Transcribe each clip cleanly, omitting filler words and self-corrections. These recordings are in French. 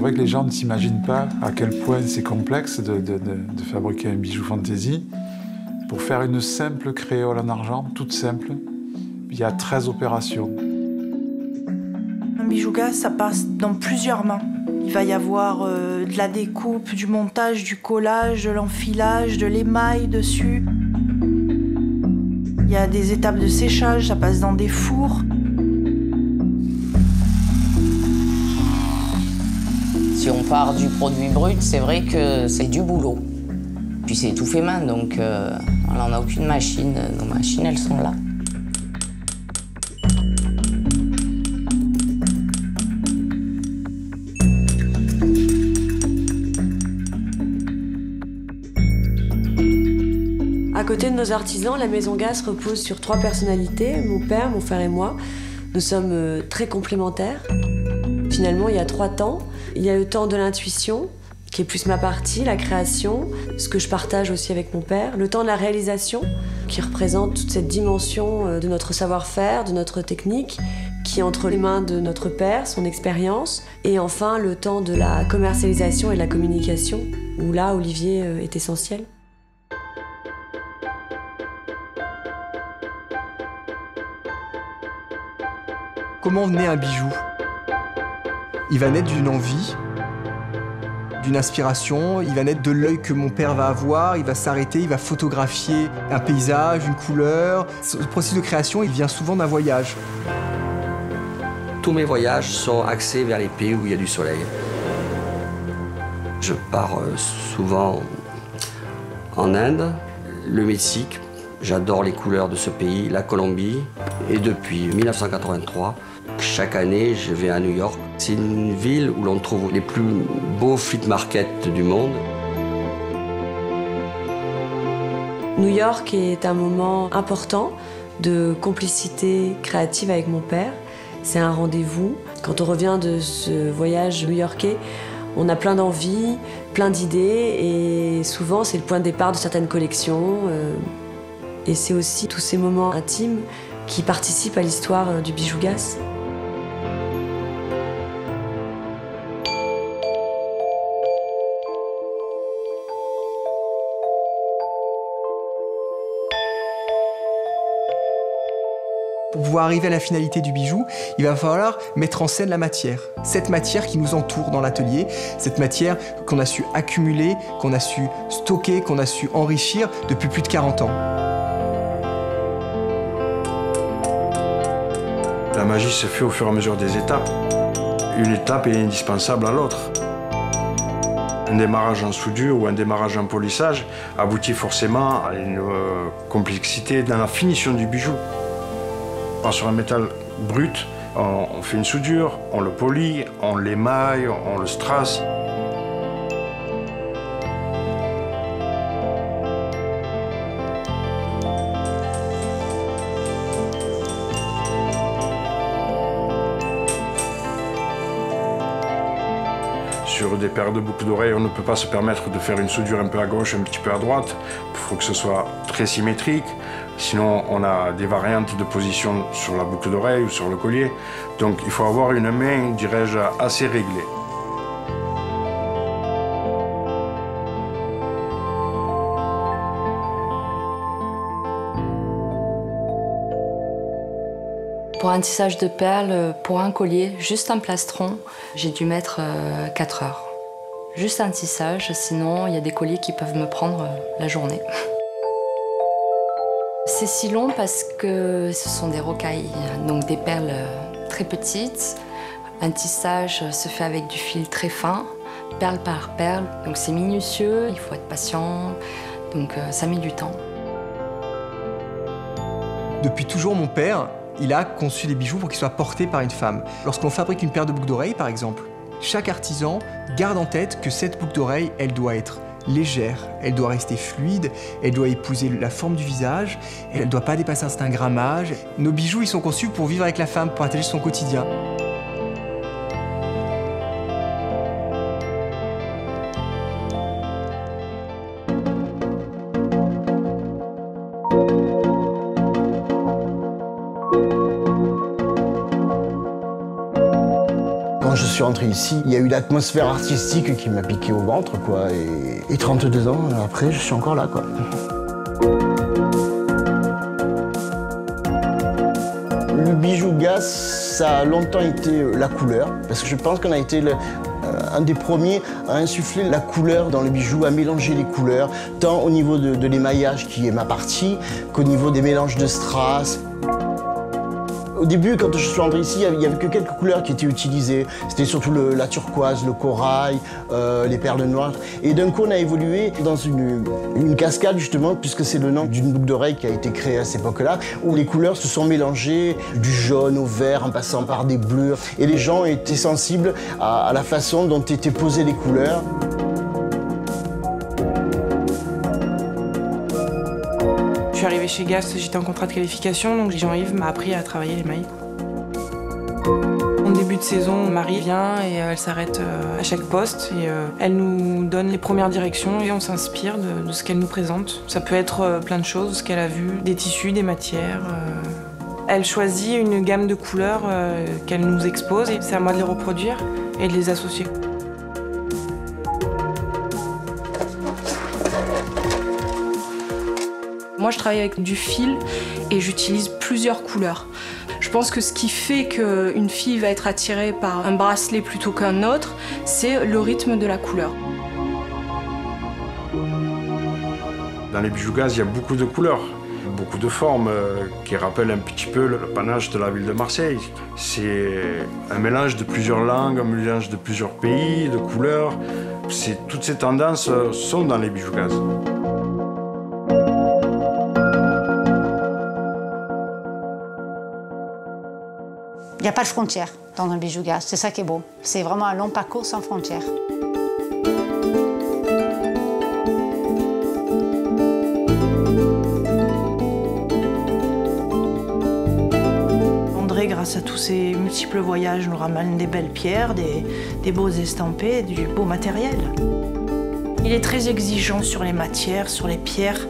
vrai que les gens ne s'imaginent pas à quel point c'est complexe de fabriquer un bijou fantaisie. Pour faire une simple créole en argent, toute simple, il y a 13 opérations. Un bijou gaze, ça passe dans plusieurs mains. Il va y avoir de la découpe, du montage, du collage, de l'enfilage, de l'émail dessus. Il y a des étapes de séchage, ça passe dans des fours. Si on part du produit brut, c'est vrai que c'est du boulot. Puis c'est tout fait main, donc on n'a aucune machine. Nos machines, elles sont là. À côté de nos artisans, la Maison Gaze repose sur 3 personnalités, mon père, mon frère et moi. Nous sommes très complémentaires. Finalement, il y a 3 temps. Il y a le temps de l'intuition, qui est plus ma partie, la création, ce que je partage aussi avec mon père. Le temps de la réalisation, qui représente toute cette dimension de notre savoir-faire, de notre technique, qui est entre les mains de notre père, son expérience. Et enfin, le temps de la commercialisation et de la communication, où là, Olivier est essentiel. Comment naît un bijou? Il va naître d'une envie, d'une inspiration, il va naître de l'œil que mon père va avoir, il va s'arrêter, il va photographier un paysage, une couleur. Ce processus de création, il vient souvent d'un voyage. Tous mes voyages sont axés vers les pays où il y a du soleil. Je pars souvent en Inde, le Mexique. J'adore les couleurs de ce pays, la Colombie. Et depuis 1983, chaque année, je vais à New York. C'est une ville où l'on trouve les plus beaux flea markets du monde. New York est un moment important de complicité créative avec mon père. C'est un rendez-vous. Quand on revient de ce voyage new-yorkais, on a plein d'envies, plein d'idées et souvent c'est le point de départ de certaines collections. Et c'est aussi tous ces moments intimes qui participent à l'histoire du bijou gaze. Pour pouvoir arriver à la finalité du bijou, il va falloir mettre en scène la matière. Cette matière qui nous entoure dans l'atelier, cette matière qu'on a su accumuler, qu'on a su stocker, qu'on a su enrichir depuis plus de 40 ans. La magie se fait au fur et à mesure des étapes. Une étape est indispensable à l'autre. Un démarrage en soudure ou un démarrage en polissage aboutit forcément à une complexité dans la finition du bijou. Sur un métal brut, on fait une soudure, on le polit, on l'émaille, on le strasse. Sur des paires de boucles d'oreilles, on ne peut pas se permettre de faire une soudure un peu à gauche, un petit peu à droite. Il faut que ce soit très symétrique. Sinon, on a des variantes de position sur la boucle d'oreille ou sur le collier. Donc, il faut avoir une main, dirais-je, assez réglée. Pour un tissage de perles, pour un collier, juste un plastron, j'ai dû mettre 4 heures. Juste un tissage, sinon il y a des colliers qui peuvent me prendre la journée. C'est si long parce que ce sont des rocailles, donc des perles très petites. Un tissage se fait avec du fil très fin, perle par perle, donc c'est minutieux, il faut être patient, donc ça met du temps. Depuis toujours, mon père, il a conçu des bijoux pour qu'ils soient portés par une femme. Lorsqu'on fabrique une paire de boucles d'oreilles, par exemple, chaque artisan garde en tête que cette boucle d'oreille, elle doit être légère, elle doit rester fluide, elle doit épouser la forme du visage, elle ne doit pas dépasser un certain grammage. Nos bijoux, ils sont conçus pour vivre avec la femme, pour partager son quotidien. Quand je suis rentré ici, il y a eu l'atmosphère artistique qui m'a piqué au ventre, quoi. Et 32 ans après, je suis encore là, quoi. Le bijou Gasse, ça a longtemps été la couleur, parce que je pense qu'on a été un des premiers à insuffler la couleur dans le bijou, à mélanger les couleurs, tant au niveau de l'émaillage, qui est ma partie, qu'au niveau des mélanges de strass. Au début, quand je suis rentré ici, il n'y avait que quelques couleurs qui étaient utilisées. C'était surtout la turquoise, le corail, les perles noires. Et d'un coup, on a évolué dans une cascade, justement, puisque c'est le nom d'une boucle d'oreille qui a été créée à cette époque-là, où les couleurs se sont mélangées, du jaune au vert, en passant par des bleus. Et les gens étaient sensibles à la façon dont étaient posées les couleurs. Je suis arrivée chez Gasse, j'étais en contrat de qualification, donc Jean-Yves m'a appris à travailler l'émail. En début de saison, Marie vient et elle s'arrête à chaque poste et elle nous donne les premières directions et on s'inspire de ce qu'elle nous présente. Ça peut être plein de choses, ce qu'elle a vu, des tissus, des matières. Elle choisit une gamme de couleurs qu'elle nous expose et c'est à moi de les reproduire et de les associer. Moi, je travaille avec du fil et j'utilise plusieurs couleurs. Je pense que ce qui fait qu'une fille va être attirée par un bracelet plutôt qu'un autre, c'est le rythme de la couleur. Dans les bijoux Gasse, il y a beaucoup de couleurs, beaucoup de formes qui rappellent un petit peu le panache de la ville de Marseille. C'est un mélange de plusieurs langues, un mélange de plusieurs pays, de couleurs. Toutes ces tendances sont dans les bijoux Gasse. Il n'y a pas de frontières dans un bijou Gasse, c'est ça qui est beau. C'est vraiment un long parcours sans frontières. André, grâce à tous ses multiples voyages, nous ramène des belles pierres, des beaux estampés, du beau matériel. Il est très exigeant sur les matières, sur les pierres,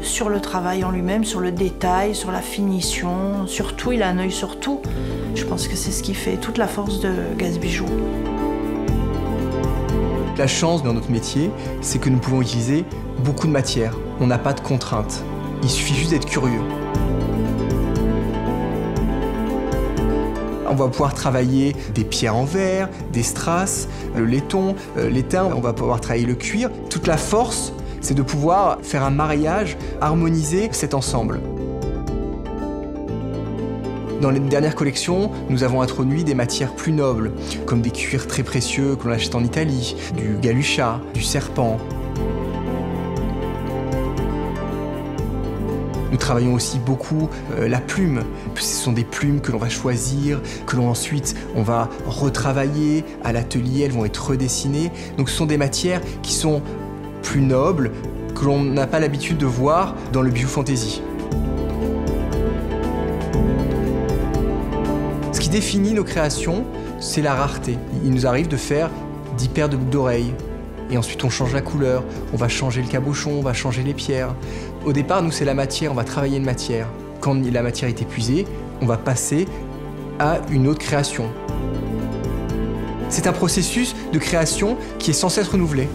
sur le travail en lui-même, sur le détail, sur la finition. Surtout, il a un œil sur tout. Je pense que c'est ce qui fait toute la force de Gasse Bijoux. La chance dans notre métier, c'est que nous pouvons utiliser beaucoup de matières. On n'a pas de contraintes. Il suffit juste d'être curieux. On va pouvoir travailler des pierres en verre, des strass, le laiton, l'étain, on va pouvoir travailler le cuir. Toute la force, c'est de pouvoir faire un mariage, harmoniser cet ensemble. Dans les dernières collections, nous avons introduit des matières plus nobles, comme des cuirs très précieux que l'on achète en Italie, du galucha, du serpent. Nous travaillons aussi beaucoup la plume. Ce sont des plumes que l'on va choisir, que l'on ensuite on va retravailler à l'atelier, elles vont être redessinées. Donc ce sont des matières qui sont plus nobles, que l'on n'a pas l'habitude de voir dans le bijou fantaisie. Ce qui définit nos créations, c'est la rareté. Il nous arrive de faire 10 paires de boucles d'oreilles. Et ensuite on change la couleur, on va changer le cabochon, on va changer les pierres. Au départ, nous, c'est la matière, on va travailler une matière. Quand la matière est épuisée, on va passer à une autre création. C'est un processus de création qui est sans cesse renouvelé.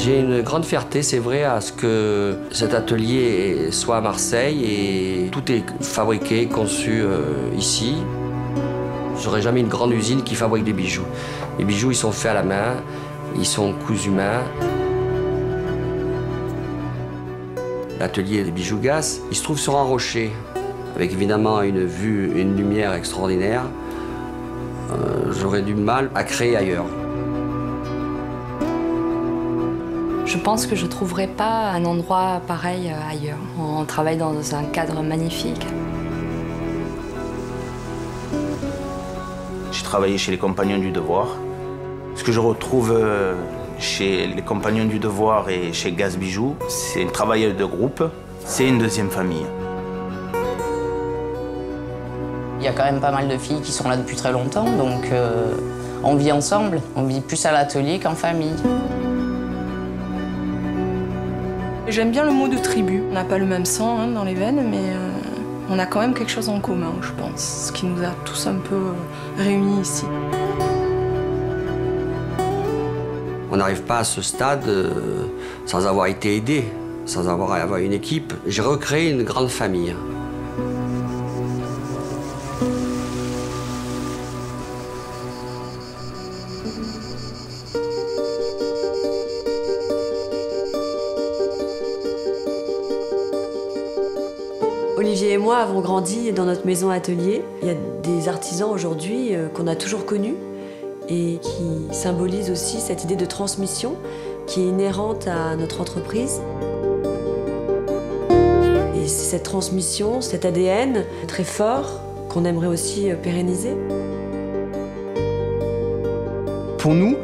J'ai une grande fierté, c'est vrai, à ce que cet atelier soit à Marseille et tout est fabriqué, conçu ici. J'aurais jamais une grande usine qui fabrique des bijoux. Les bijoux, ils sont faits à la main, ils sont cousus main. L'atelier des bijoux Gasse, il se trouve sur un rocher, avec évidemment une vue, une lumière extraordinaire. J'aurais du mal à créer ailleurs. Je pense que je ne trouverai pas un endroit pareil ailleurs. On travaille dans un cadre magnifique. J'ai travaillé chez les Compagnons du Devoir. Ce que je retrouve chez les Compagnons du Devoir et chez Gasse Bijoux, c'est un travail de groupe, c'est une deuxième famille. Il y a quand même pas mal de filles qui sont là depuis très longtemps, donc on vit ensemble. On vit plus à l'atelier qu'en famille. J'aime bien le mot de tribu. On n'a pas le même sang dans les veines, mais on a quand même quelque chose en commun, je pense, ce qui nous a tous un peu réunis ici. On n'arrive pas à ce stade sans avoir été aidé, sans avoir une équipe. J'ai recréé une grande famille. Olivier et moi avons grandi dans notre maison atelier. Il y a des artisans aujourd'hui qu'on a toujours connus et qui symbolisent aussi cette idée de transmission qui est inhérente à notre entreprise. Et c'est cette transmission, cet ADN très fort qu'on aimerait aussi pérenniser. Pour nous,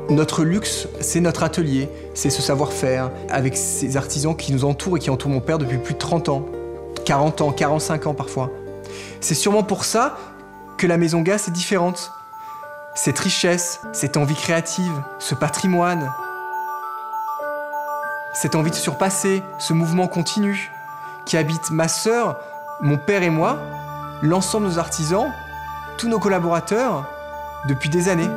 notre luxe, c'est notre atelier, c'est ce savoir-faire, avec ces artisans qui nous entourent et qui entourent mon père depuis plus de 30 ans, 40 ans, 45 ans parfois. C'est sûrement pour ça que la Maison Gasse est différente. Cette richesse, cette envie créative, ce patrimoine, cette envie de se surpasser, ce mouvement continu qui habite ma sœur, mon père et moi, l'ensemble de nos artisans, tous nos collaborateurs, depuis des années.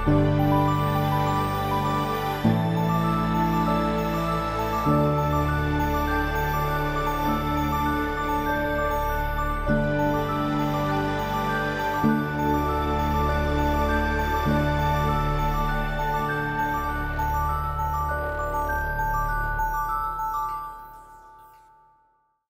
Thank you.